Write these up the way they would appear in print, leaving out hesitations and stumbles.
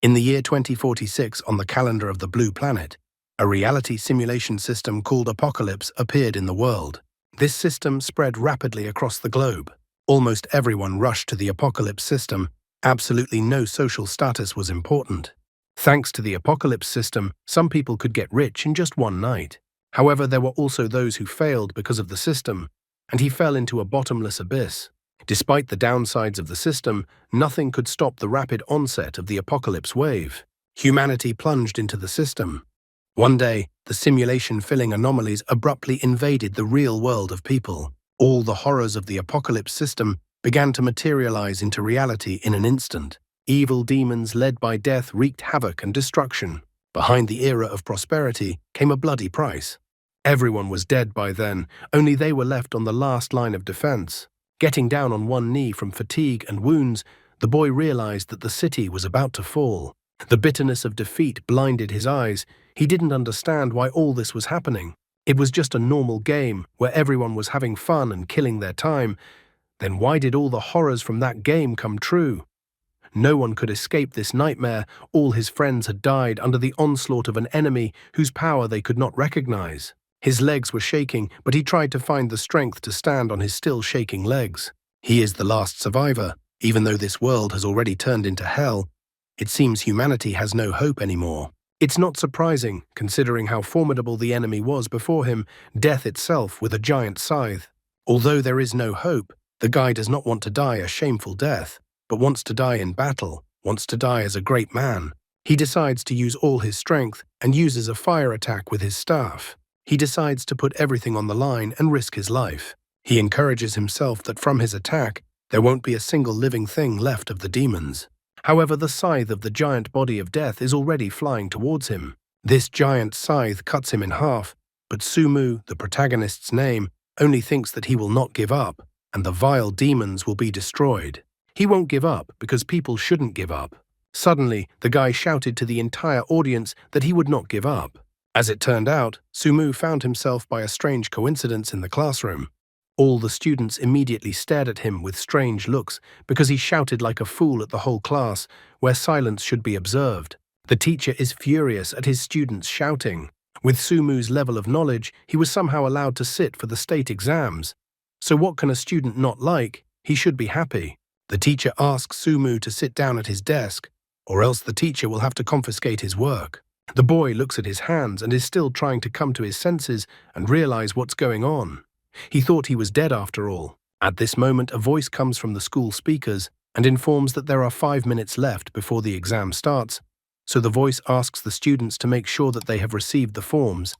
In the year 2046, on the calendar of the Blue Planet, a reality simulation system called Apocalypse appeared in the world. This system spread rapidly across the globe. Almost everyone rushed to the Apocalypse system. Absolutely no social status was important. Thanks to the Apocalypse system, some people could get rich in just one night. However, there were also those who failed because of the system, and he fell into a bottomless abyss. Despite the downsides of the system, nothing could stop the rapid onset of the apocalypse wave. Humanity plunged into the system. One day, the simulation-filling anomalies abruptly invaded the real world of people. All the horrors of the apocalypse system began to materialize into reality in an instant. Evil demons led by death wreaked havoc and destruction. Behind the era of prosperity came a bloody price. Everyone was dead by then, only they were left on the last line of defense. Getting down on one knee from fatigue and wounds, the boy realized that the city was about to fall. The bitterness of defeat blinded his eyes. He didn't understand why all this was happening. It was just a normal game where everyone was having fun and killing their time. Then why did all the horrors from that game come true? No one could escape this nightmare. All his friends had died under the onslaught of an enemy whose power they could not recognize. His legs were shaking, but he tried to find the strength to stand on his still shaking legs. He is the last survivor. Even though this world has already turned into hell, it seems humanity has no hope anymore. It's not surprising, considering how formidable the enemy was before him, death itself with a giant scythe. Although there is no hope, the guy does not want to die a shameful death, but wants to die in battle, wants to die as a great man. He decides to use all his strength and uses a fire attack with his staff. He decides to put everything on the line and risk his life. He encourages himself that from his attack, there won't be a single living thing left of the demons. However, the scythe of the giant body of death is already flying towards him. This giant scythe cuts him in half, but Sumu, the protagonist's name, only thinks that he will not give up, and the vile demons will be destroyed. He won't give up because people shouldn't give up. Suddenly, the guy shouted to the entire audience that he would not give up. As it turned out, Sumu found himself by a strange coincidence in the classroom. All the students immediately stared at him with strange looks because he shouted like a fool at the whole class, where silence should be observed. The teacher is furious at his students shouting. With Sumu's level of knowledge, he was somehow allowed to sit for the state exams. So what can a student not like? He should be happy. The teacher asks Sumu to sit down at his desk, or else the teacher will have to confiscate his work. The boy looks at his hands and is still trying to come to his senses and realize what's going on. He thought he was dead after all. At this moment, a voice comes from the school speakers and informs that there are 5 minutes left before the exam starts, so the voice asks the students to make sure that they have received the forms,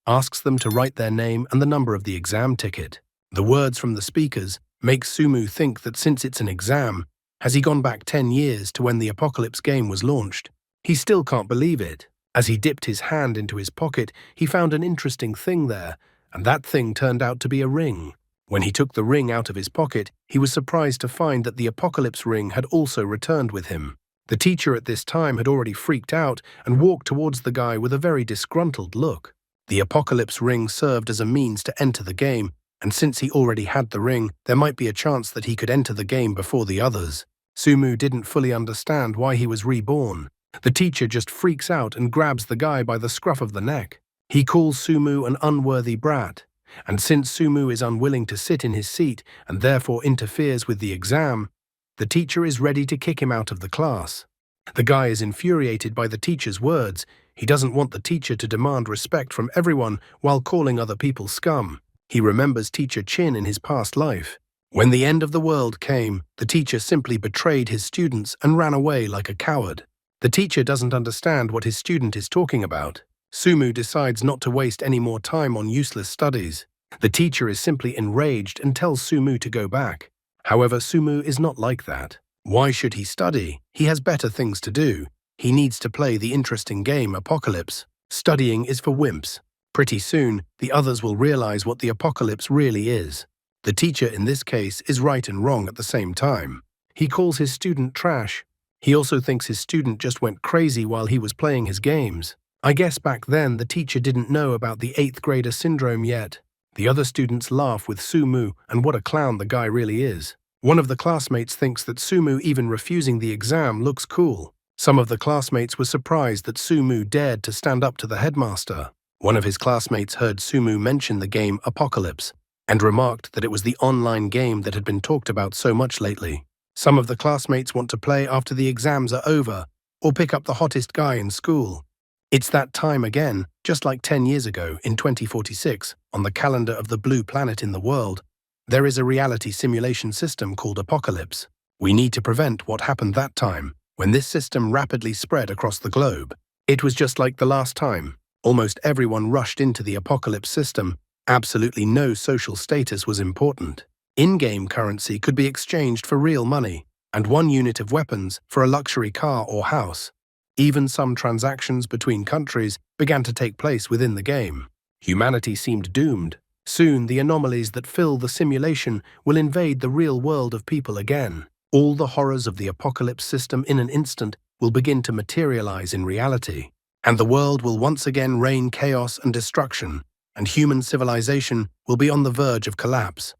asks them to write their name and the number of the exam ticket. The words from the speakers make Sumu think that since it's an exam, has he gone back 10 years to when the Apocalypse game was launched? He still can't believe it. As he dipped his hand into his pocket, he found an interesting thing there, and that thing turned out to be a ring. When he took the ring out of his pocket, he was surprised to find that the Apocalypse ring had also returned with him. The teacher at this time had already freaked out and walked towards the guy with a very disgruntled look. The Apocalypse ring served as a means to enter the game, and since he already had the ring, there might be a chance that he could enter the game before the others. Sumu didn't fully understand why he was reborn. The teacher just freaks out and grabs the guy by the scruff of the neck. He calls Sumu an unworthy brat, and since Sumu is unwilling to sit in his seat and therefore interferes with the exam, the teacher is ready to kick him out of the class. The guy is infuriated by the teacher's words. He doesn't want the teacher to demand respect from everyone while calling other people scum. He remembers Teacher Chin in his past life. When the end of the world came, the teacher simply betrayed his students and ran away like a coward. The teacher doesn't understand what his student is talking about. Sumu decides not to waste any more time on useless studies. The teacher is simply enraged and tells Sumu to go back. However, Sumu is not like that. Why should he study? He has better things to do. He needs to play the interesting game Apocalypse. Studying is for wimps. Pretty soon, the others will realize what the Apocalypse really is. The teacher in this case is right and wrong at the same time. He calls his student trash. He also thinks his student just went crazy while he was playing his games. I guess back then the teacher didn't know about the 8th grader syndrome yet. The other students laugh with Sumu and what a clown the guy really is. One of the classmates thinks that Sumu even refusing the exam looks cool. Some of the classmates were surprised that Sumu dared to stand up to the headmaster. One of his classmates heard Sumu mention the game Apocalypse and remarked that it was the online game that had been talked about so much lately. Some of the classmates want to play after the exams are over or pick up the hottest guy in school. It's that time again, just like 10 years ago in 2046, on the calendar of the blue planet in the world. There is a reality simulation system called Apocalypse. We need to prevent what happened that time, when this system rapidly spread across the globe. It was just like the last time. Almost everyone rushed into the Apocalypse system. Absolutely no social status was important. In-game currency could be exchanged for real money, and 1 unit of weapons for a luxury car or house. Even some transactions between countries began to take place within the game. Humanity seemed doomed. Soon the anomalies that fill the simulation will invade the real world of people again. All the horrors of the Apocalypse system in an instant will begin to materialize in reality, and the world will once again reign chaos and destruction, and human civilization will be on the verge of collapse.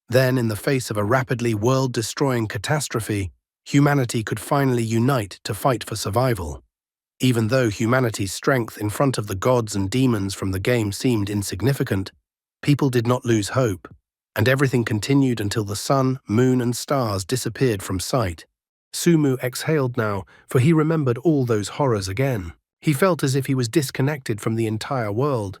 Then, in the face of a rapidly world-destroying catastrophe, humanity could finally unite to fight for survival. Even though humanity's strength in front of the gods and demons from the game seemed insignificant, people did not lose hope, and everything continued until the sun, moon, and stars disappeared from sight. Sumu exhaled now, for he remembered all those horrors again. He felt as if he was disconnected from the entire world.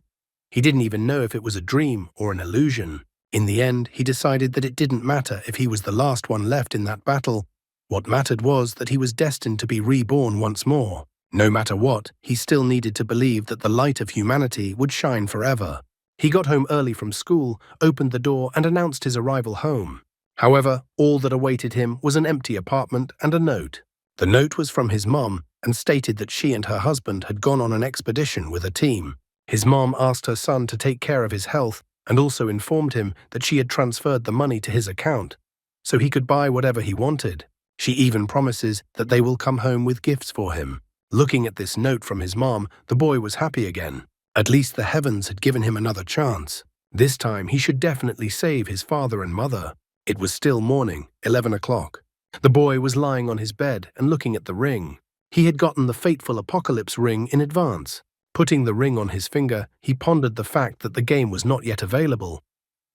He didn't even know if it was a dream or an illusion. In the end, he decided that it didn't matter if he was the last one left in that battle. What mattered was that he was destined to be reborn once more. No matter what, he still needed to believe that the light of humanity would shine forever. He got home early from school, opened the door, and announced his arrival home. However, all that awaited him was an empty apartment and a note. The note was from his mom and stated that she and her husband had gone on an expedition with a team. His mom asked her son to take care of his health and also informed him that she had transferred the money to his account, so he could buy whatever he wanted. She even promises that they will come home with gifts for him. Looking at this note from his mom, the boy was happy again. At least the heavens had given him another chance. This time he should definitely save his father and mother. It was still morning, 11 o'clock. The boy was lying on his bed and looking at the ring. He had gotten the fateful Apocalypse ring in advance. Putting the ring on his finger, he pondered the fact that the game was not yet available.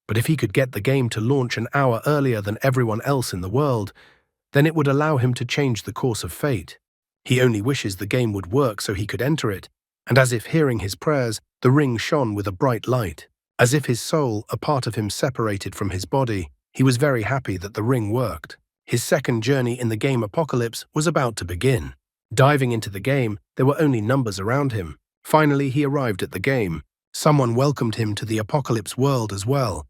But if he could get the game to launch an hour earlier than everyone else in the world, then it would allow him to change the course of fate. He only wishes the game would work so he could enter it, and as if hearing his prayers, the ring shone with a bright light. As if his soul, a part of him separated from his body, he was very happy that the ring worked. His second journey in the game Apocalypse was about to begin. Diving into the game, there were only numbers around him. Finally, he arrived at the game. Someone welcomed him to the Apocalypse world as well.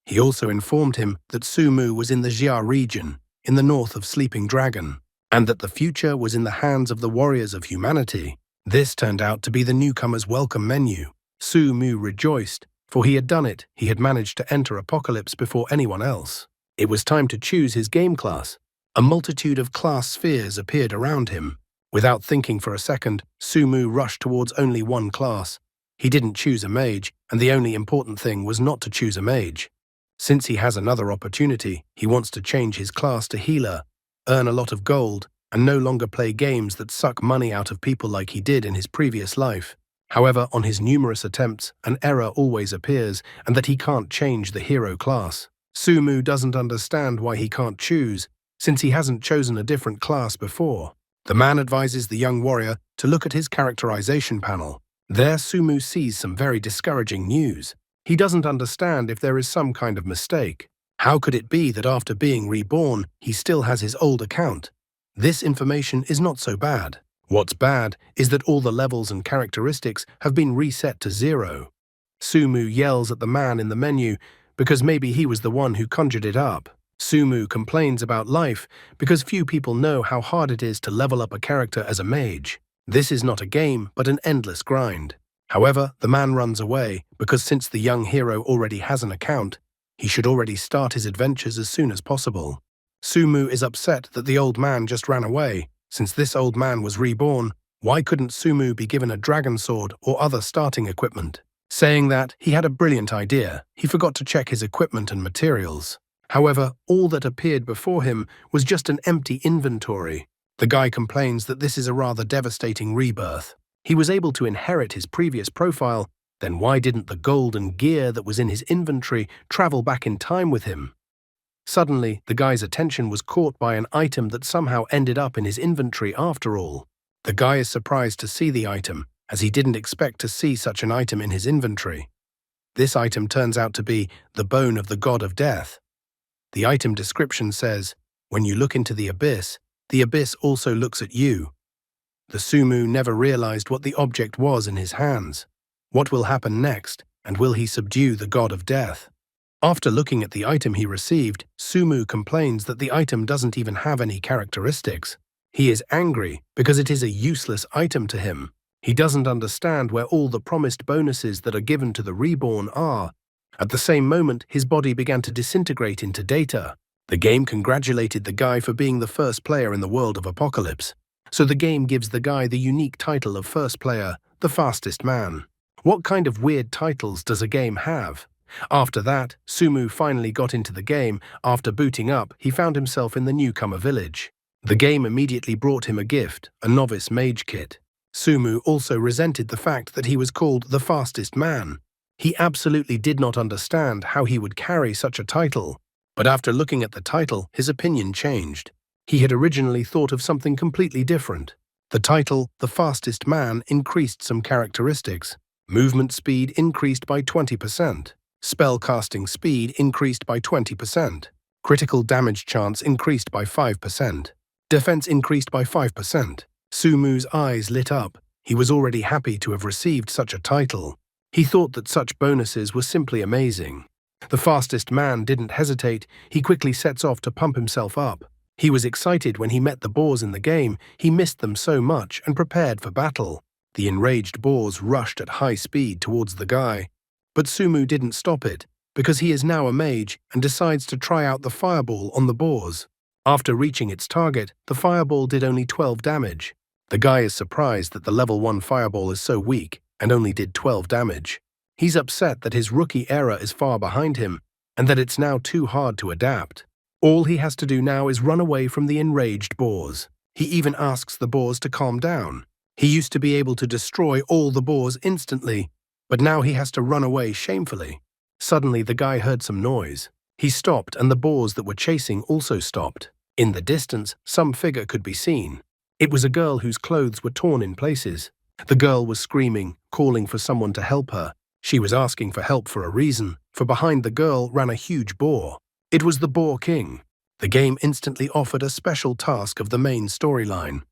He also informed him that Sumu was in the Jia region, in the north of Sleeping Dragon, and that the future was in the hands of the warriors of humanity. This turned out to be the newcomer's welcome menu. Sumu rejoiced, for he had done it. He had managed to enter Apocalypse before anyone else. It was time to choose his game class. A multitude of class spheres appeared around him. Without thinking for a second, Sumu rushed towards only one class. He didn't choose a mage, and the only important thing was not to choose a mage. Since he has another opportunity, he wants to change his class to healer, earn a lot of gold, and no longer play games that suck money out of people like he did in his previous life. However, on his numerous attempts, an error always appears, and that he can't change the hero class. Sumu doesn't understand why he can't choose, since he hasn't chosen a different class before. The man advises the young warrior to look at his characterization panel. There, Sumu sees some very discouraging news. He doesn't understand if there is some kind of mistake. How could it be that after being reborn, he still has his old account? This information is not so bad. What's bad is that all the levels and characteristics have been reset to 0. Sumu yells at the man in the menu because maybe he was the one who conjured it up. Sumu complains about life because few people know how hard it is to level up a character as a mage. This is not a game, but an endless grind. However, the man runs away because since the young hero already has an account, he should already start his adventures as soon as possible. Sumu is upset that the old man just ran away. Since this old man was reborn, why couldn't Sumu be given a dragon sword or other starting equipment? Saying that, he had a brilliant idea. He forgot to check his equipment and materials. However, all that appeared before him was just an empty inventory. The guy complains that this is a rather devastating rebirth. He was able to inherit his previous profile, then why didn't the gold and gear that was in his inventory travel back in time with him? Suddenly, the guy's attention was caught by an item that somehow ended up in his inventory after all. The guy is surprised to see the item, as he didn't expect to see such an item in his inventory. This item turns out to be the bone of the god of death. The item description says, "When you look into the abyss also looks at you." The Sumu never realized what the object was in his hands. What will happen next, and will he subdue the god of death? After looking at the item he received, Sumu complains that the item doesn't even have any characteristics. He is angry because it is a useless item to him. He doesn't understand where all the promised bonuses that are given to the reborn are. At the same moment, his body began to disintegrate into data. The game congratulated the guy for being the first player in the world of Apocalypse. So the game gives the guy the unique title of first player, the fastest man. What kind of weird titles does a game have? After that, Sumu finally got into the game. After booting up, he found himself in the newcomer village. The game immediately brought him a gift, a novice mage kit. Sumu also resented the fact that he was called the fastest man. He absolutely did not understand how he would carry such a title. But after looking at the title, his opinion changed. He had originally thought of something completely different. The title, The Fastest Man, increased some characteristics. Movement speed increased by 20%. Spell casting speed increased by 20%. Critical damage chance increased by 5%. Defense increased by 5%. Sumu's eyes lit up. He was already happy to have received such a title. He thought that such bonuses were simply amazing. The fastest man didn't hesitate. He quickly sets off to pump himself up. He was excited when he met the boars in the game. He missed them so much and prepared for battle. The enraged boars rushed at high speed towards the guy. But Sumu didn't stop it, because he is now a mage and decides to try out the fireball on the boars. After reaching its target, the fireball did only 12 damage. The guy is surprised that the level 1 fireball is so weak and only did 12 damage. He's upset that his rookie era is far behind him and that it's now too hard to adapt. All he has to do now is run away from the enraged boars. He even asks the boars to calm down. He used to be able to destroy all the boars instantly, but now he has to run away shamefully. Suddenly, the guy heard some noise. He stopped, and the boars that were chasing also stopped. In the distance, some figure could be seen. It was a girl whose clothes were torn in places. The girl was screaming, calling for someone to help her. She was asking for help for a reason, for behind the girl ran a huge boar. It was the Boar King. The game instantly offered a special task of the main storyline.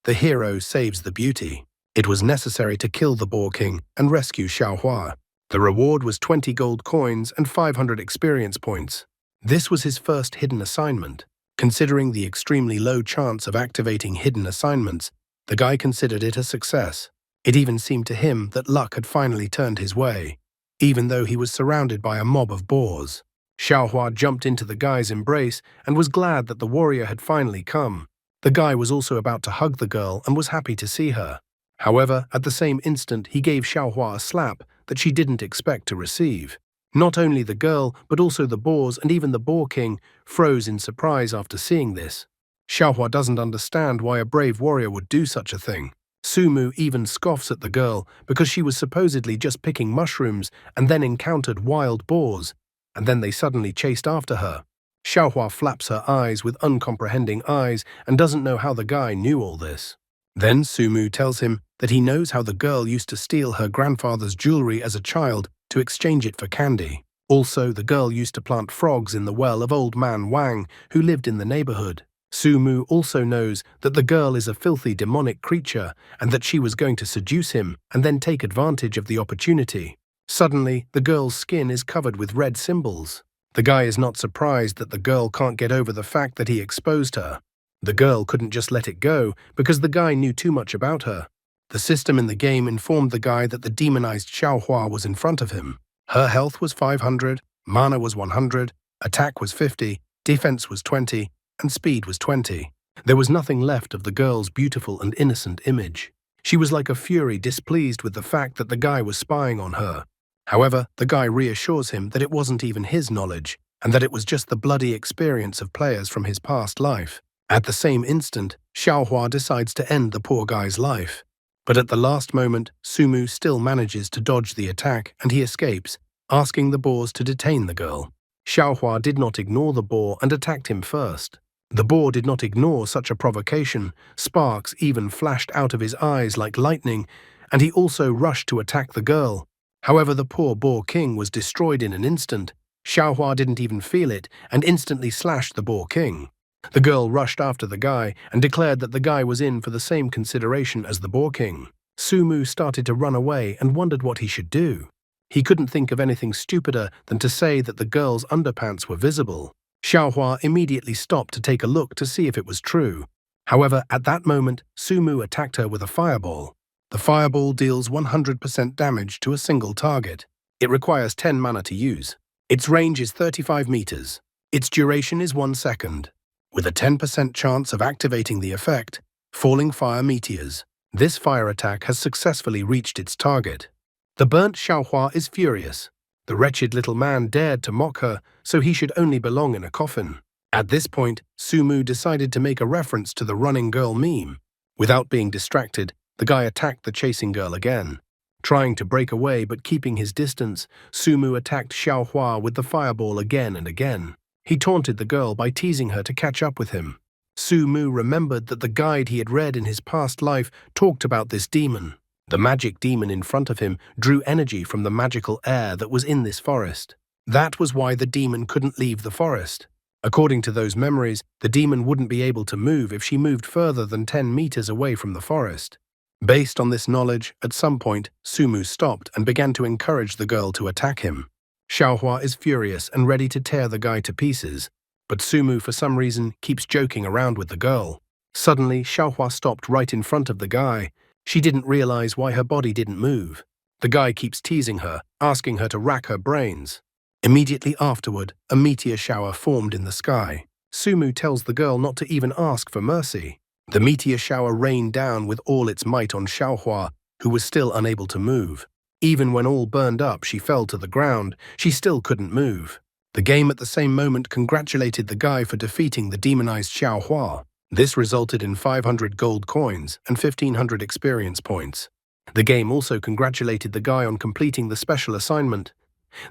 The hero saves the beauty. It was necessary to kill the Boar King and rescue Xiaohua. The reward was 20 gold coins and 500 experience points. This was his first hidden assignment. Considering the extremely low chance of activating hidden assignments, the guy considered it a success. It even seemed to him that luck had finally turned his way, even though he was surrounded by a mob of boars. Xiaohua jumped into the guy's embrace and was glad that the warrior had finally come. The guy was also about to hug the girl and was happy to see her. However, at the same instant, he gave Xiaohua a slap that she didn't expect to receive. Not only the girl, but also the boars and even the Boar King froze in surprise after seeing this. Xiaohua doesn't understand why a brave warrior would do such a thing. Sumu even scoffs at the girl because she was supposedly just picking mushrooms and then encountered wild boars, and then they suddenly chased after her. Xiaohua flaps her eyes with uncomprehending eyes and doesn't know how the guy knew all this. Then Sumu tells him that he knows how the girl used to steal her grandfather's jewelry as a child to exchange it for candy. Also, the girl used to plant frogs in the well of old man Wang, who lived in the neighborhood. Sumu also knows that the girl is a filthy demonic creature and that she was going to seduce him and then take advantage of the opportunity. Suddenly, the girl's skin is covered with red symbols. The guy is not surprised that the girl can't get over the fact that he exposed her. The girl couldn't just let it go because the guy knew too much about her. The system in the game informed the guy that the demonized Xiaohua was in front of him. Her health was 500, mana was 100, attack was 50, defense was 20, and speed was 20. There was nothing left of the girl's beautiful and innocent image. She was like a fury, displeased with the fact that the guy was spying on her. However, the guy reassures him that it wasn't even his knowledge, and that it was just the bloody experience of players from his past life. At the same instant, Xiaohua decides to end the poor guy's life. But at the last moment, Sumu still manages to dodge the attack and he escapes, asking the boars to detain the girl. Xiaohua did not ignore the boar and attacked him first. The boar did not ignore such a provocation. Sparks even flashed out of his eyes like lightning, and he also rushed to attack the girl. However, the poor boar king was destroyed in an instant. Xiaohua didn't even feel it and instantly slashed the boar king. The girl rushed after the guy and declared that the guy was in for the same consideration as the boar king. Sumu started to run away and wondered what he should do. He couldn't think of anything stupider than to say that the girl's underpants were visible. Xiaohua immediately stopped to take a look to see if it was true. However, at that moment, Sumu attacked her with a fireball. The fireball deals 100% damage to a single target. It requires 10 mana to use. Its range is 35 meters. Its duration is 1 second. With a 10% chance of activating the effect, falling fire meteors. This fire attack has successfully reached its target. The burnt Xiaohua is furious. The wretched little man dared to mock her, so he should only belong in a coffin. At this point, Sumu decided to make a reference to the running girl meme. Without being distracted, the guy attacked the chasing girl again. Trying to break away but keeping his distance, Sumu attacked Xiaohua with the fireball again and again. He taunted the girl by teasing her to catch up with him. Sumu remembered that the guide he had read in his past life talked about this demon. The magic demon in front of him drew energy from the magical air that was in this forest. That was why the demon couldn't leave the forest. According to those memories, the demon wouldn't be able to move if she moved further than 10 meters away from the forest. Based on this knowledge, at some point, Sumu stopped and began to encourage the girl to attack him. Xiaohua is furious and ready to tear the guy to pieces, but Sumu for some reason keeps joking around with the girl. Suddenly, Xiaohua stopped right in front of the guy. She didn't realize why her body didn't move. The guy keeps teasing her, asking her to rack her brains. Immediately afterward, a meteor shower formed in the sky. Sumu tells the girl not to even ask for mercy. The meteor shower rained down with all its might on Xiaohua, who was still unable to move. Even when all burned up, she fell to the ground. She still couldn't move. The game at the same moment congratulated the guy for defeating the demonized Xiaohua. This resulted in 500 gold coins and 1,500 experience points. The game also congratulated the guy on completing the special assignment.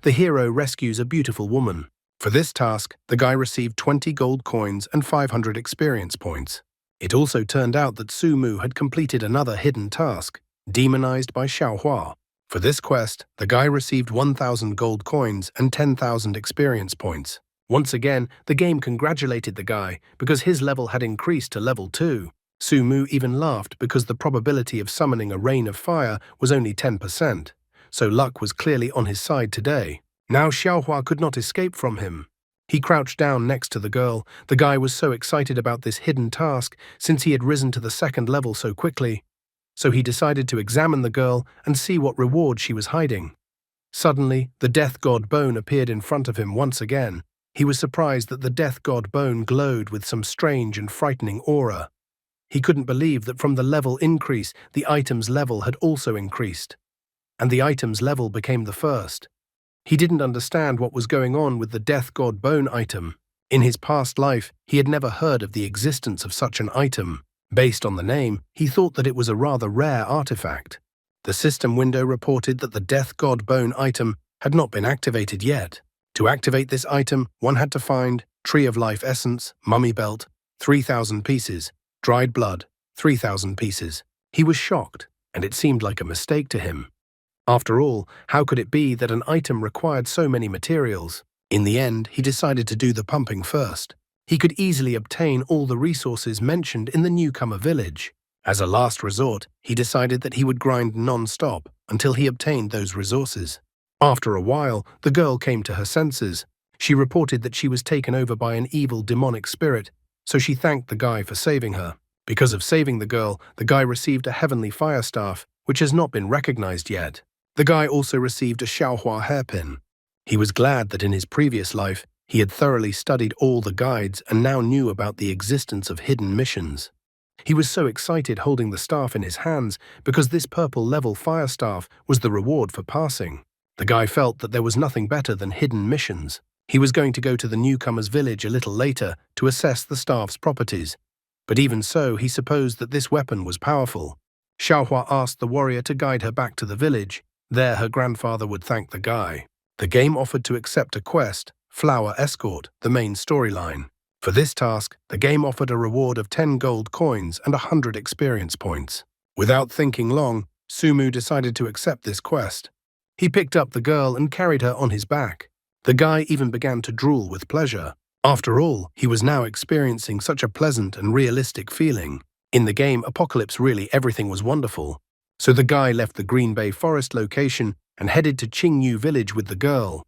The hero rescues a beautiful woman. For this task, the guy received 20 gold coins and 500 experience points. It also turned out that Sumu had completed another hidden task, demonized by Xiaohua. For this quest, the guy received 1,000 gold coins and 10,000 experience points. Once again, the game congratulated the guy because his level had increased to level 2. Sumu even laughed because the probability of summoning a rain of fire was only 10%, so luck was clearly on his side today. Now Xiaohua could not escape from him. He crouched down next to the girl. The guy was so excited about this hidden task since he had risen to the 2nd level so quickly. So he decided to examine the girl and see what reward she was hiding. Suddenly, the death god bone appeared in front of him once again. He was surprised that the death god bone glowed with some strange and frightening aura. He couldn't believe that from the level increase, the item's level had also increased, and the item's level became the first. He didn't understand what was going on with the death god bone item. In his past life, he had never heard of the existence of such an item. Based on the name, he thought that it was a rather rare artifact. The system window reported that the Death God Bone item had not been activated yet. To activate this item, one had to find Tree of Life Essence, Mummy Belt, 3,000 pieces, Dried Blood, 3,000 pieces. He was shocked, and it seemed like a mistake to him. After all, how could it be that an item required so many materials? In the end, he decided to do the pumping first. He could easily obtain all the resources mentioned in the newcomer village. As a last resort, he decided that he would grind non-stop until he obtained those resources. After a while, the girl came to her senses. She reported that she was taken over by an evil demonic spirit, so she thanked the guy for saving her. Because of saving the girl, the guy received a heavenly fire staff, which has not been recognized yet. The guy also received a Xiaohua hairpin. He was glad that in his previous life, he had thoroughly studied all the guides and now knew about the existence of hidden missions. He was so excited holding the staff in his hands because this purple level fire staff was the reward for passing. The guy felt that there was nothing better than hidden missions. He was going to go to the newcomer's village a little later to assess the staff's properties. but even so, he supposed that this weapon was powerful. Xiaohua asked the warrior to guide her back to the village. There her grandfather would thank the guy. The game offered to accept a quest, Flower Escort, the main storyline. For this task, the game offered a reward of 10 gold coins and 100 experience points. Without thinking long, Sumu decided to accept this quest. He picked up the girl and carried her on his back. The guy even began to drool with pleasure. After all, he was now experiencing such a pleasant and realistic feeling. In the game Apocalypse, really everything was wonderful. So the guy left the Green Bay Forest location and headed to Qingyu village with the girl.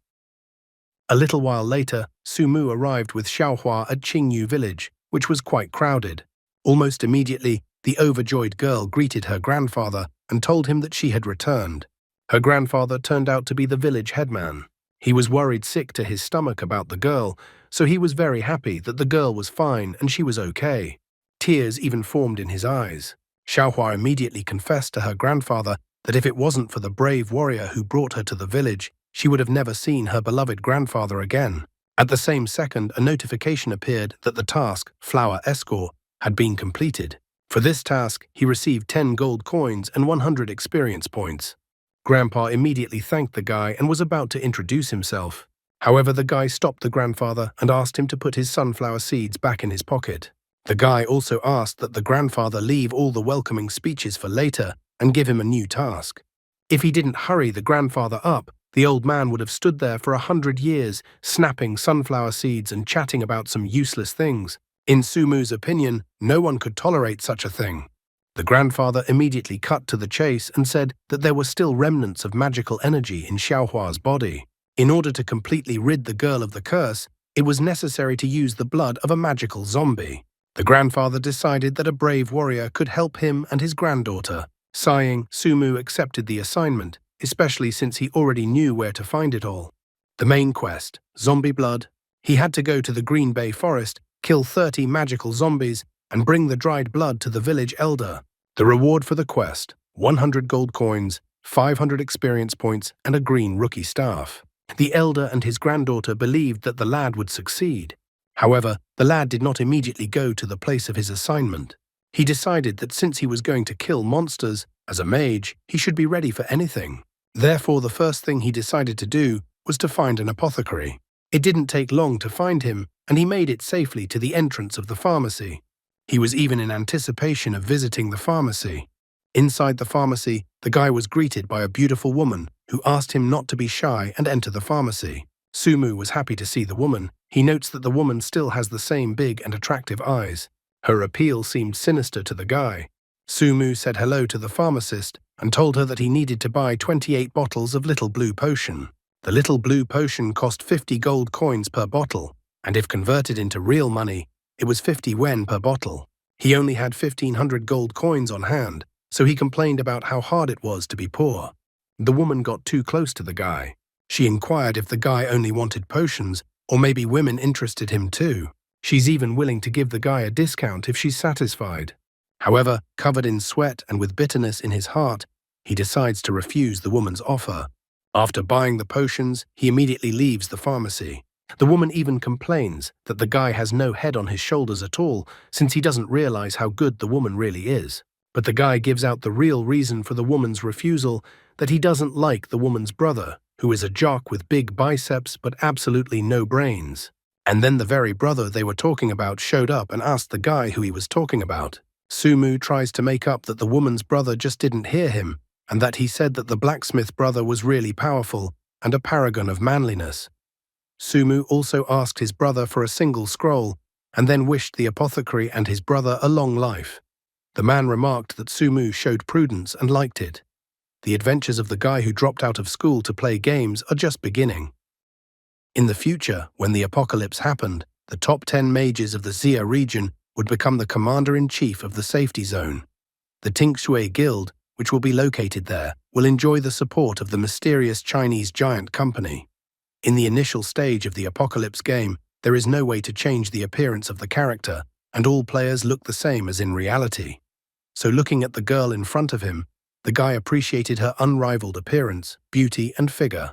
A little while later, Sumu arrived with Xiaohua at Qingyu village, which was quite crowded. Almost immediately, the overjoyed girl greeted her grandfather and told him that she had returned. Her grandfather turned out to be the village headman. He was worried sick to his stomach about the girl, so he was very happy that the girl was fine and she was okay. Tears even formed in his eyes. Xiaohua immediately confessed to her grandfather that if it wasn't for the brave warrior who brought her to the village, she would have never seen her beloved grandfather again. At the same second, a notification appeared that the task, Flower Escort, had been completed. For this task, he received 10 gold coins and 100 experience points. Grandpa immediately thanked the guy and was about to introduce himself. However, the guy stopped the grandfather and asked him to put his sunflower seeds back in his pocket. The guy also asked that the grandfather leave all the welcoming speeches for later and give him a new task. If he didn't hurry the grandfather up, the old man would have stood there for 100 years, snapping sunflower seeds and chatting about some useless things. In Sumu's opinion, no one could tolerate such a thing. The grandfather immediately cut to the chase and said that there were still remnants of magical energy in Xiaohua's body. In order to completely rid the girl of the curse, it was necessary to use the blood of a magical zombie. The grandfather decided that a brave warrior could help him and his granddaughter. Sighing, Sumu accepted the assignment, especially since he already knew where to find it all. The main quest, Zombie Blood. He had to go to the Green Bay Forest, kill 30 magical zombies, and bring the dried blood to the village elder. The reward for the quest, 100 gold coins, 500 experience points, and a green rookie staff. The elder and his granddaughter believed that the lad would succeed. However, the lad did not immediately go to the place of his assignment. He decided that since he was going to kill monsters, as a mage, he should be ready for anything. Therefore, the first thing he decided to do was to find an apothecary. It didn't take long to find him, and he made it safely to the entrance of the pharmacy. He was even in anticipation of visiting the pharmacy. Inside the pharmacy, the guy was greeted by a beautiful woman who asked him not to be shy and enter the pharmacy. Sumu was happy to see the woman. He notes that the woman still has the same big and attractive eyes. Her appeal seemed sinister to the guy. Sumu said hello to the pharmacist and told her that he needed to buy 28 bottles of Little Blue Potion. The Little Blue Potion cost 50 gold coins per bottle, and if converted into real money, it was 50 yen per bottle. He only had 1,500 gold coins on hand, so he complained about how hard it was to be poor. The woman got too close to the guy. She inquired if the guy only wanted potions, or maybe women interested him too. She's even willing to give the guy a discount if she's satisfied. However, covered in sweat and with bitterness in his heart, he decides to refuse the woman's offer. After buying the potions, he immediately leaves the pharmacy. The woman even complains that the guy has no head on his shoulders at all, since he doesn't realize how good the woman really is. But the guy gives out the real reason for the woman's refusal, that he doesn't like the woman's brother, who is a jock with big biceps but absolutely no brains. And then the very brother they were talking about showed up and asked the guy who he was talking about. Sumu tries to make up that the woman's brother just didn't hear him, and that he said that the blacksmith brother was really powerful and a paragon of manliness. Sumu also asked his brother for a single scroll, and then wished the apothecary and his brother a long life. The man remarked that Sumu showed prudence and liked it. The adventures of the guy who dropped out of school to play games are just beginning. In the future, when the apocalypse happened, the top 10 mages of the Xia region would become the commander-in-chief of the safety zone. The Tingshui Guild, which will be located there, will enjoy the support of the mysterious Chinese giant company. In the initial stage of the apocalypse game, there is no way to change the appearance of the character, and all players look the same as in reality. So looking at the girl in front of him, the guy appreciated her unrivaled appearance, beauty, and figure.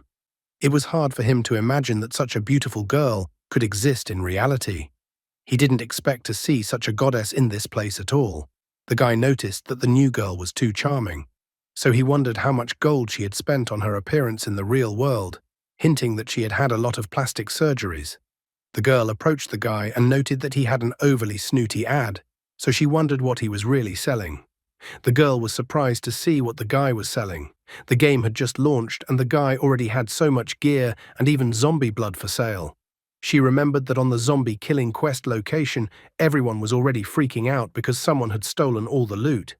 It was hard for him to imagine that such a beautiful girl could exist in reality. He didn't expect to see such a goddess in this place at all. The guy noticed that the new girl was too charming, so he wondered how much gold she had spent on her appearance in the real world, hinting that she had had a lot of plastic surgeries. The girl approached the guy and noted that he had an overly snooty ad, so she wondered what he was really selling. The girl was surprised to see what the guy was selling. The game had just launched and the guy already had so much gear and even zombie blood for sale. She remembered that on the zombie killing quest location, everyone was already freaking out because someone had stolen all the loot.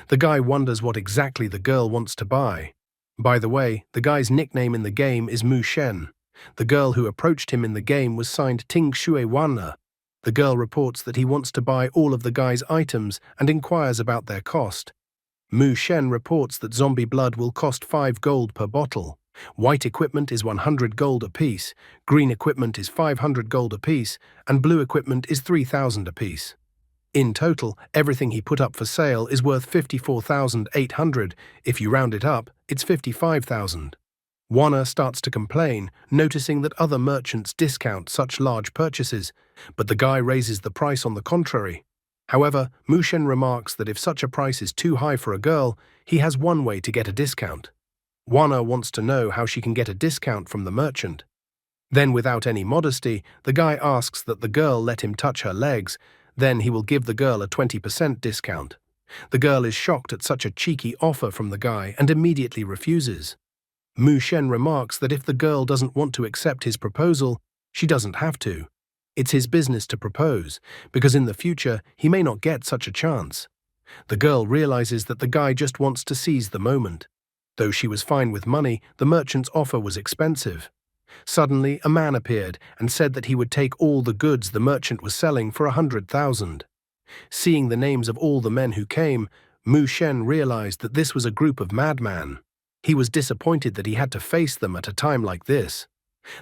The guy wonders what exactly the girl wants to buy. By the way, the guy's nickname in the game is Mu Shen. The girl who approached him in the game was signed Ting Shui Wanna. The girl reports that he wants to buy all of the guy's items and inquires about their cost. Mu Shen reports that zombie blood will cost 5 gold per bottle. White equipment is 100 gold apiece, green equipment is 500 gold apiece, and blue equipment is 3,000 apiece. In total, everything he put up for sale is worth 54,800. If you round it up, it's 55,000. Wanna starts to complain, noticing that other merchants discount such large purchases, but the guy raises the price on the contrary. However, Mu Shen remarks that if such a price is too high for a girl, he has one way to get a discount. Wanna wants to know how she can get a discount from the merchant. Then, without any modesty, the guy asks that the girl let him touch her legs, then he will give the girl a 20% discount. The girl is shocked at such a cheeky offer from the guy and immediately refuses. Mu Shen remarks that if the girl doesn't want to accept his proposal, she doesn't have to. It's his business to propose, because in the future he may not get such a chance. The girl realizes that the guy just wants to seize the moment. Though she was fine with money, the merchant's offer was expensive. Suddenly, a man appeared and said that he would take all the goods the merchant was selling for 100,000. Seeing the names of all the men who came, Mu Shen realized that this was a group of madmen. He was disappointed that he had to face them at a time like this.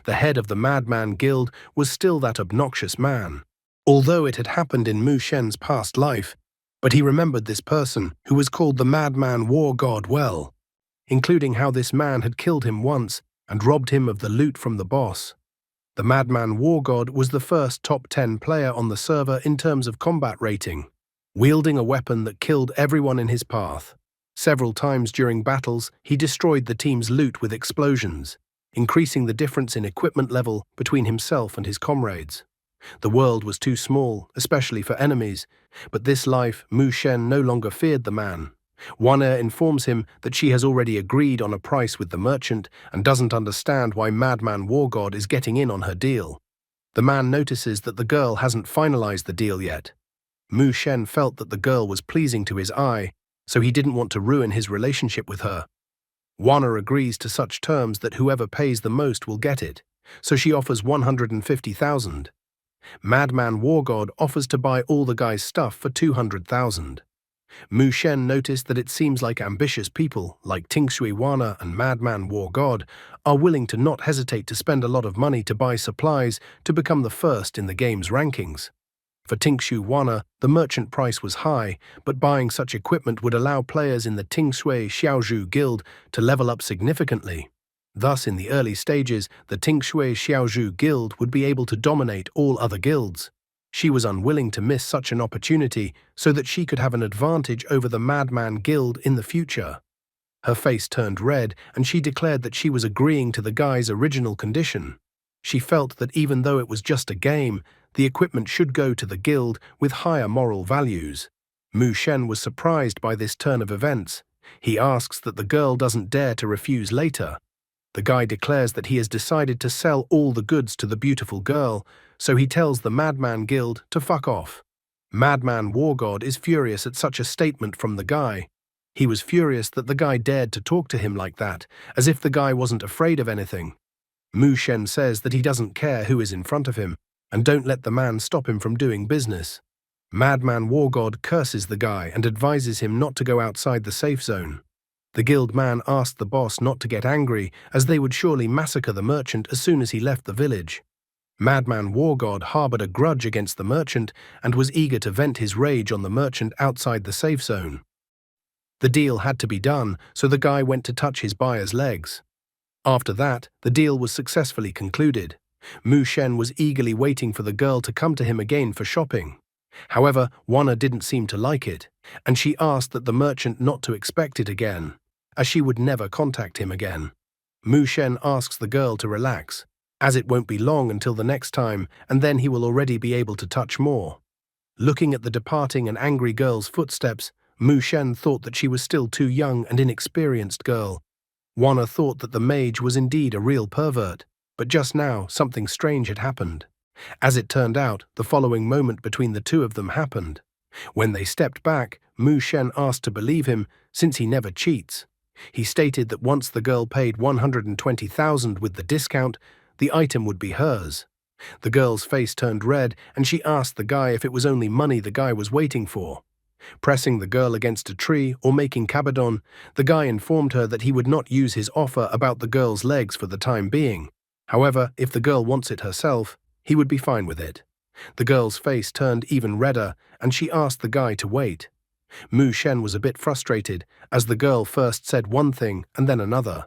The head of the Madman Guild was still that obnoxious man. Although it had happened in Mu Shen's past life, but he remembered this person, who was called the Madman War God, well, including how this man had killed him once and robbed him of the loot from the boss. The Madman War God was the first top 10 player on the server in terms of combat rating, wielding a weapon that killed everyone in his path. Several times during battles, he destroyed the team's loot with explosions, increasing the difference in equipment level between himself and his comrades. The world was too small, especially for enemies, but this life Mu Shen no longer feared the man. Wanna informs him that she has already agreed on a price with the merchant and doesn't understand why Madman War God is getting in on her deal. The man notices that the girl hasn't finalized the deal yet. Mu Shen felt that the girl was pleasing to his eye, so he didn't want to ruin his relationship with her. Wanna agrees to such terms that whoever pays the most will get it, so she offers 150,000. Madman War God offers to buy all the guy's stuff for 200,000. Mu Shen noticed that it seems like ambitious people, like Ting Shui Wanna and Madman War God, are willing to not hesitate to spend a lot of money to buy supplies to become the first in the game's rankings. For Ting Shui Wanna, the merchant price was high, but buying such equipment would allow players in the Ting Shui Xiaozhu Guild to level up significantly. Thus, in the early stages, the Ting Shui Xiaozhu Guild would be able to dominate all other guilds. She was unwilling to miss such an opportunity so that she could have an advantage over the Madman Guild in the future. Her face turned red, and she declared that she was agreeing to the guy's original condition. She felt that even though it was just a game, the equipment should go to the guild with higher moral values. Mu Shen was surprised by this turn of events. He asks that the girl doesn't dare to refuse later. The guy declares that he has decided to sell all the goods to the beautiful girl, so he tells the Madman Guild to fuck off. Madman War God is furious at such a statement from the guy. He was furious that the guy dared to talk to him like that, as if the guy wasn't afraid of anything. Mu Shen says that he doesn't care who is in front of him, and don't let the man stop him from doing business. Madman War God curses the guy and advises him not to go outside the safe zone. The guild man asked the boss not to get angry, as they would surely massacre the merchant as soon as he left the village. Madman War God harbored a grudge against the merchant and was eager to vent his rage on the merchant outside the safe zone. The deal had to be done, so the guy went to touch his buyer's legs. After that, the deal was successfully concluded. Mu Shen was eagerly waiting for the girl to come to him again for shopping. However, Wana didn't seem to like it, and she asked that the merchant not to expect it again, as she would never contact him again. Mu Shen asks the girl to relax, as it won't be long until the next time, and then he will already be able to touch more. Looking at the departing and angry girl's footsteps, Mu Shen thought that she was still too young and inexperienced girl. Wana thought that the mage was indeed a real pervert, but just now something strange had happened. As it turned out, the following moment between the two of them happened. When they stepped back, Mu Shen asked to believe him, since he never cheats. He stated that once the girl paid 120,000 with the discount, the item would be hers. The girl's face turned red, and she asked the guy if it was only money the guy was waiting for. Pressing the girl against a tree or making kabadon, the guy informed her that he would not use his offer about the girl's legs for the time being. However, if the girl wants it herself, he would be fine with it. The girl's face turned even redder, and she asked the guy to wait. Mu Shen was a bit frustrated, as the girl first said one thing and then another.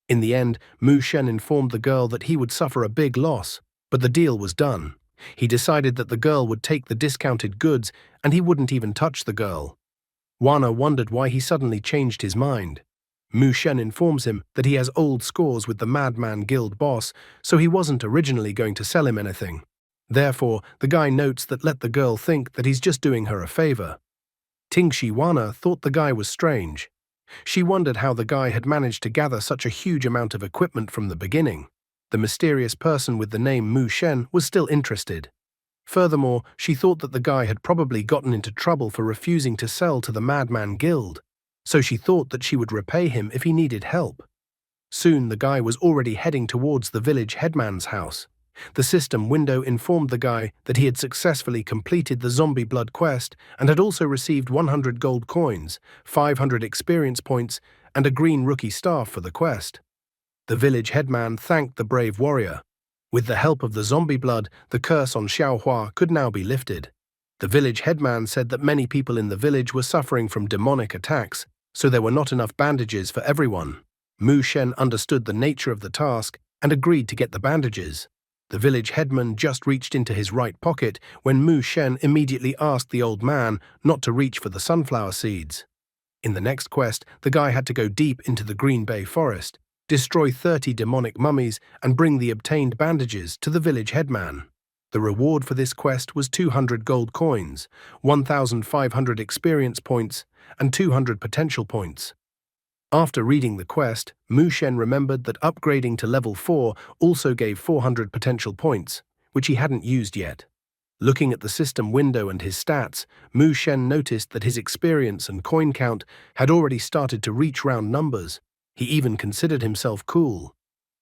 In the end, Mu Shen informed the girl that he would suffer a big loss, but the deal was done. He decided that the girl would take the discounted goods, and he wouldn't even touch the girl. Wana wondered why he suddenly changed his mind. Mu Shen informs him that he has old scores with the Madman Guild boss, so he wasn't originally going to sell him anything. Therefore, the guy notes that let the girl think that he's just doing her a favor. Tingshi Wana thought the guy was strange. She wondered how the guy had managed to gather such a huge amount of equipment from the beginning. The mysterious person with the name Mu Shen was still interested. Furthermore, she thought that the guy had probably gotten into trouble for refusing to sell to the Madman Guild, so she thought that she would repay him if he needed help. Soon the guy was already heading towards the village headman's house. The system window informed the guy that he had successfully completed the zombie blood quest and had also received 100 gold coins, 500 experience points, and a green rookie staff for the quest. The village headman thanked the brave warrior. With the help of the zombie blood, the curse on Xiaohua could now be lifted. The village headman said that many people in the village were suffering from demonic attacks, so there were not enough bandages for everyone. Mu Shen understood the nature of the task and agreed to get the bandages. The village headman just reached into his right pocket when Mu Shen immediately asked the old man not to reach for the sunflower seeds. In the next quest, the guy had to go deep into the Green Bay forest, destroy 30 demonic mummies, and bring the obtained bandages to the village headman. The reward for this quest was 200 gold coins, 1,500 experience points, and 200 potential points. After reading the quest, Mu Shen remembered that upgrading to level 4 also gave 400 potential points, which he hadn't used yet. Looking at the system window and his stats, Mu Shen noticed that his experience and coin count had already started to reach round numbers. He even considered himself cool.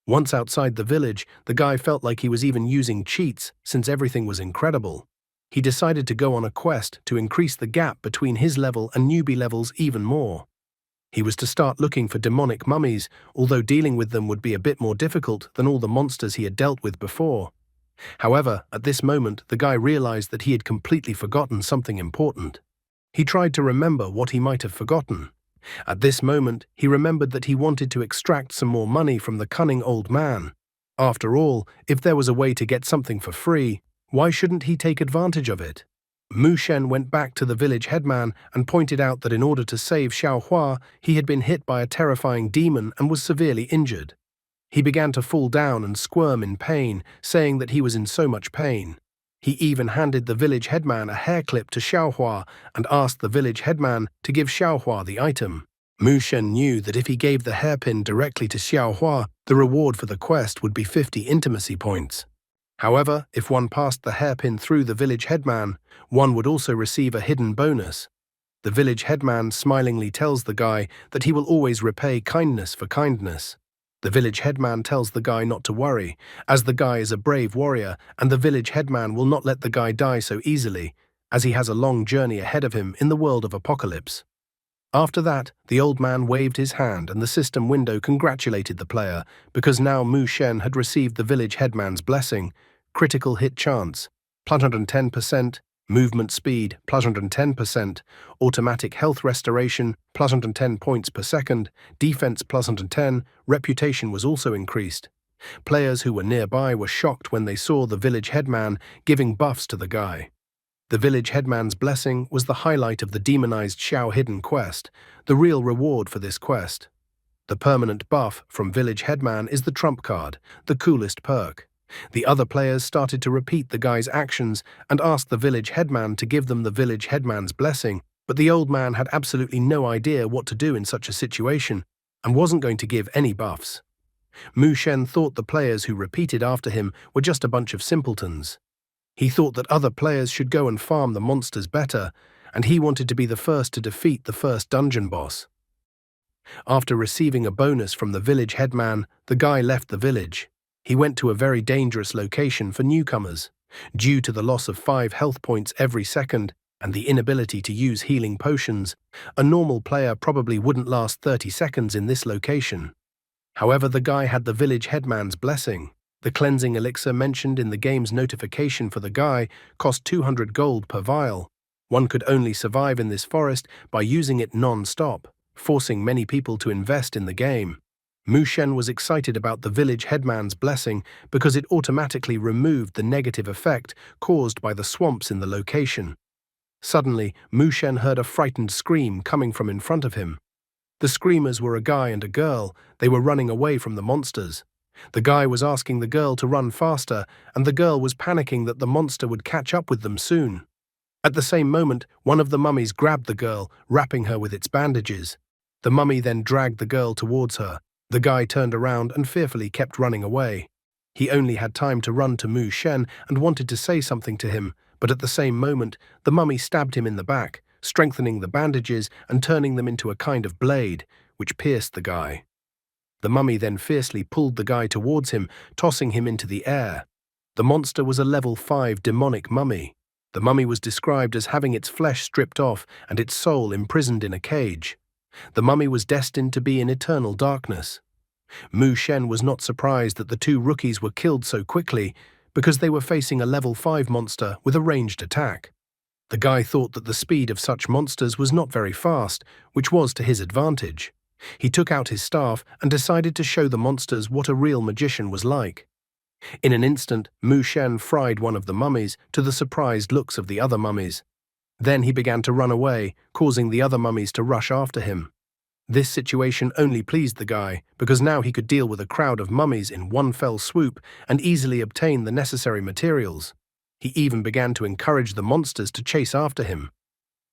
Once outside the village, the guy felt like he was even using cheats since everything was incredible. He decided to go on a quest to increase the gap between his level and newbie levels even more. He was to start looking for demonic mummies, although dealing with them would be a bit more difficult than all the monsters he had dealt with before. However, at this moment, the guy realized that he had completely forgotten something important. He tried to remember what he might have forgotten. At this moment, he remembered that he wanted to extract some more money from the cunning old man. After all, if there was a way to get something for free, why shouldn't he take advantage of it? Mu Shen went back to the village headman and pointed out that in order to save Xiaohua, he had been hit by a terrifying demon and was severely injured. He began to fall down and squirm in pain, saying that he was in so much pain. He even handed the village headman a hair clip to Xiaohua and asked the village headman to give Xiaohua the item. Mu Shen knew that if he gave the hairpin directly to Xiaohua, the reward for the quest would be 50 intimacy points. However, if one passed the hairpin through the village headman, one would also receive a hidden bonus. The village headman smilingly tells the guy that he will always repay kindness for kindness. The village headman tells the guy not to worry, as the guy is a brave warrior and the village headman will not let the guy die so easily, as he has a long journey ahead of him in the world of apocalypse. After that, the old man waved his hand and the system window congratulated the player because now Mu Shen had received the village headman's blessing. Critical hit chance, +110%, movement speed, +110%, automatic health restoration, +110 points per second, defense +110, reputation was also increased. Players who were nearby were shocked when they saw the village headman giving buffs to the guy. The village headman's blessing was the highlight of the demonized Xiao hidden quest, the real reward for this quest. The permanent buff from village headman is the trump card, the coolest perk. The other players started to repeat the guy's actions and asked the village headman to give them the village headman's blessing, but the old man had absolutely no idea what to do in such a situation and wasn't going to give any buffs. Mu Shen thought the players who repeated after him were just a bunch of simpletons. He thought that other players should go and farm the monsters better, and he wanted to be the first to defeat the first dungeon boss. After receiving a bonus from the village headman, the guy left the village. He went to a very dangerous location for newcomers. Due to the loss of 5 health points every second and the inability to use healing potions, a normal player probably wouldn't last 30 seconds in this location. However, the guy had the village headman's blessing. The cleansing elixir mentioned in the game's notification for the guy cost 200 gold per vial. One could only survive in this forest by using it non-stop, forcing many people to invest in the game. Mu Shen was excited about the village headman's blessing because it automatically removed the negative effect caused by the swamps in the location. Suddenly, Mu Shen heard a frightened scream coming from in front of him. The screamers were a guy and a girl. They were running away from the monsters. The guy was asking the girl to run faster, and the girl was panicking that the monster would catch up with them soon. At the same moment, one of the mummies grabbed the girl, wrapping her with its bandages. The mummy then dragged the girl towards her. The guy turned around and fearfully kept running away. He only had time to run to Mu Shen and wanted to say something to him, but at the same moment, the mummy stabbed him in the back, strengthening the bandages and turning them into a kind of blade, which pierced the guy. The mummy then fiercely pulled the guy towards him, tossing him into the air. The monster was a level 5 demonic mummy. The mummy was described as having its flesh stripped off and its soul imprisoned in a cage. The mummy was destined to be in eternal darkness. Mu Shen was not surprised that the 2 rookies were killed so quickly because they were facing a level 5 monster with a ranged attack. The guy thought that the speed of such monsters was not very fast, which was to his advantage. He took out his staff and decided to show the monsters what a real magician was like. In an instant, Mu Shen fried one of the mummies to the surprised looks of the other mummies. Then he began to run away, causing the other mummies to rush after him. This situation only pleased the guy, because now he could deal with a crowd of mummies in one fell swoop and easily obtain the necessary materials. He even began to encourage the monsters to chase after him.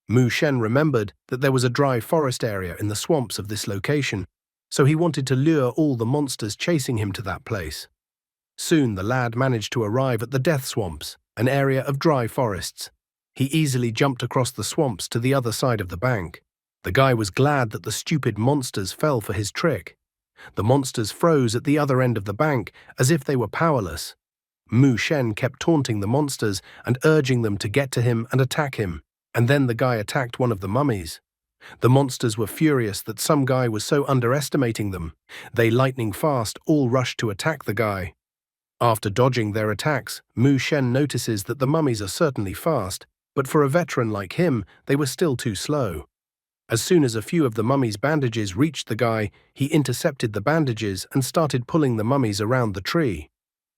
Mu Shen remembered that there was a dry forest area in the swamps of this location, so he wanted to lure all the monsters chasing him to that place. Soon the lad managed to arrive at the Death Swamps, an area of dry forests. He easily jumped across the swamps to the other side of the bank. The guy was glad that the stupid monsters fell for his trick. The monsters froze at the other end of the bank as if they were powerless. Mu Shen kept taunting the monsters and urging them to get to him and attack him, and then the guy attacked one of the mummies. The monsters were furious that some guy was so underestimating them. They lightning fast all rushed to attack the guy. After dodging their attacks, Mu Shen notices that the mummies are certainly fast, but for a veteran like him, they were still too slow. As soon as a few of the mummy's bandages reached the guy, he intercepted the bandages and started pulling the mummies around the tree.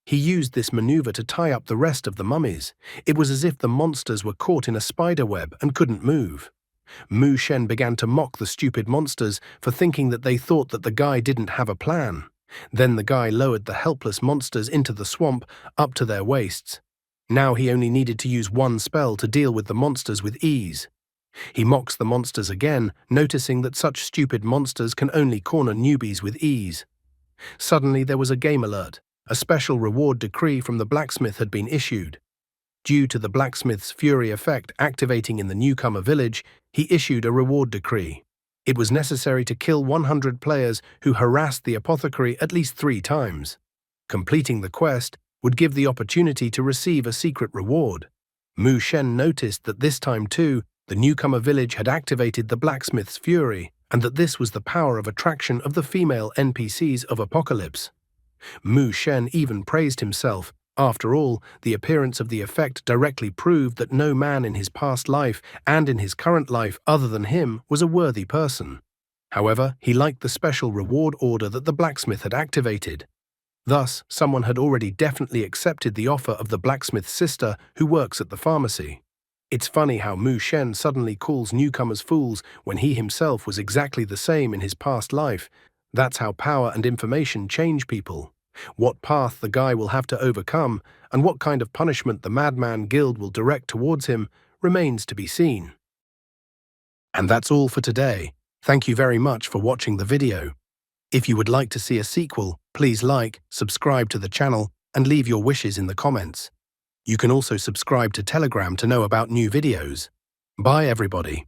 He used this maneuver to tie up the rest of the mummies. It was as if the monsters were caught in a spider web and couldn't move. Mu Shen began to mock the stupid monsters for thinking that they thought that the guy didn't have a plan. Then the guy lowered the helpless monsters into the swamp up to their waists. Now he only needed to use one spell to deal with the monsters with ease. He mocks the monsters again, noticing that such stupid monsters can only corner newbies with ease. Suddenly there was a game alert. A special reward decree from the blacksmith had been issued. Due to the blacksmith's fury effect activating in the newcomer village, he issued a reward decree. It was necessary to kill 100 players who harassed the apothecary at least 3 times. Completing the quest would give the opportunity to receive a secret reward. Mu Shen noticed that this time too, the newcomer village had activated the blacksmith's fury, and that this was the power of attraction of the female NPCs of Apocalypse. Mu Shen even praised himself. After all, the appearance of the effect directly proved that no man in his past life and in his current life other than him was a worthy person. However, he liked the special reward order that the blacksmith had activated. Thus, someone had already definitely accepted the offer of the blacksmith's sister who works at the pharmacy. It's funny how Mu Shen suddenly calls newcomers fools when he himself was exactly the same in his past life. That's how power and information change people. What path the guy will have to overcome, and what kind of punishment the Madman Guild will direct towards him, remains to be seen. And that's all for today. Thank you very much for watching the video. If you would like to see a sequel, please like, subscribe to the channel, and leave your wishes in the comments. You can also subscribe to Telegram to know about new videos. Bye everybody.